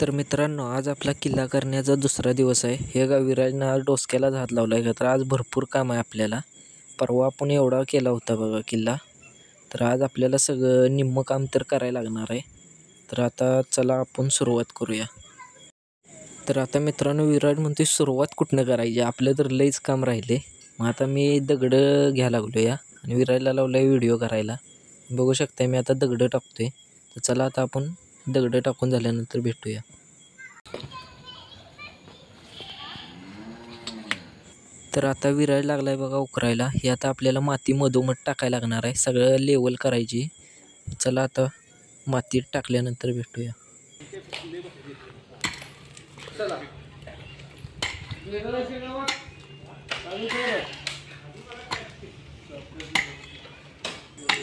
तर मित्रांनो, आज आपला किल्ला करण्याचा दुसरा दिवस आहे. हे का विराजनं आज डोसक्याला हात लावला आहे का, तर आज भरपूर काम आहे आपल्याला. परवा आपण एवढा केला होता बघा किल्ला, तर आज आपल्याला सगळं निम्मं काम तर करायला लागणार आहे. तर आता चला आपण सुरुवात करूया. तर आता मित्रांनो, विराज म्हणते सुरुवात कुठनं करायची, आपलं तर लईच काम राहिले. मग आता मी दगडं घ्यायला लागलो या आणि विराजला लावला आहे व्हिडिओ करायला. बघू शकता मी आता दगडं टाकतोय. तर चला आता आपण दगडं टाकून झाल्यानंतर भेटूया. तर आता विराज लागलाय बघा उकरायला. हे आता आपल्याला माती मधोमध टाकायला लागणार आहे, सगळं लेवल करायची. चला आता माती टाकल्यानंतर भेटूया.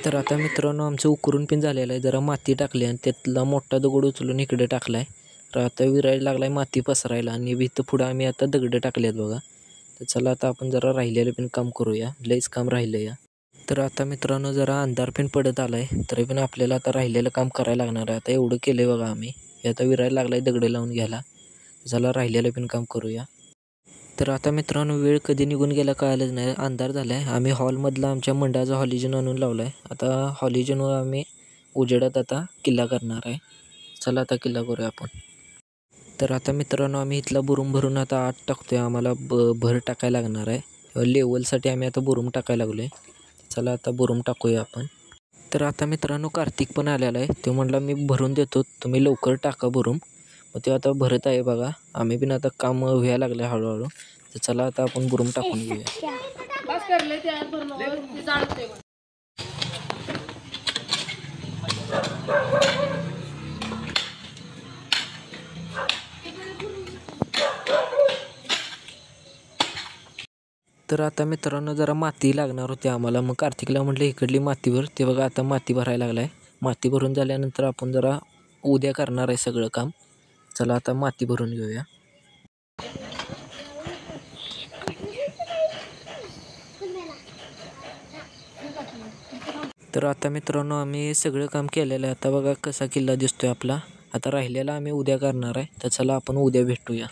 तर आता मित्रांनो, आमचं उकरून पण झालेलं आहे. जरा माती टाकली आणि त्यातला मोठा दगड उचलून इकडे टाकलाय. तर आता विराज लागलाय माती पसरायला आणि इथं पुढं आम्ही आता दगडं टाकल्यात बघा. तर चला आता आपण जरा राहिलेलं पण काम करूया, लईच काम राहिलं या. तर आता मित्रांनो, जरा अंधार पण पडत आलाय, तरी पण आपल्याला आता राहिलेलं काम करायला लागणार आहे. आता एवढं केलंय बघा आम्ही. हे आता विराज लागलाय दगडं लावून घ्यायला. चला राहिलेलं पण काम करूया. तर आता मित्रांनो, वेळ कधी निघून गेला कळालंच नाही. अंधार झाला आहे. आम्ही हॉलमधला आमच्या मंडळाचा हॉलिजन आणून लावला आहे. आता हॉलिजनवर आम्ही उजेडात आता किल्ला करणार आहे. चला आता किल्ला करूया आपण. तर आता मित्रांनो, आम्ही इथला बुरूम भरून आता आत टाकतोय. आम्हाला भर टाकायला लागणार आहे. लेवलसाठी आम्ही आता बुरूम टाकायला लागलो आहे. चला आता बुरूम टाकूया आपण. तर आता मित्रांनो, कार्तिक पण आलेला आहे. तो म्हटला मी भरून देतो, तुम्ही लवकर टाका बुरूम. मग ते आता भरत आहे बघा. आम्ही पण आता काम व्हायला लागलं हळूहळू. तर चला आता आपण बुरूम टाकून घेऊया. तर आता मित्रांनो, जरा माती लागणार होती आम्हाला. मग कार्तिकला म्हटलं इकडली मातीभर. ते बघा आता माती भरायला लागलाय. माती भरून झाल्यानंतर आपण जरा उद्या करणार आहे सगळं काम. चला आता माती भरून घेऊया. तर आता मित्रांनो, आम्ही सगळं काम केलेलं आहे. आता बघा कसा किल्ला दिसतोय आपला. आता राहिलेला आम्ही उद्या करणार आहे. तर चला आपण उद्या भेटूया.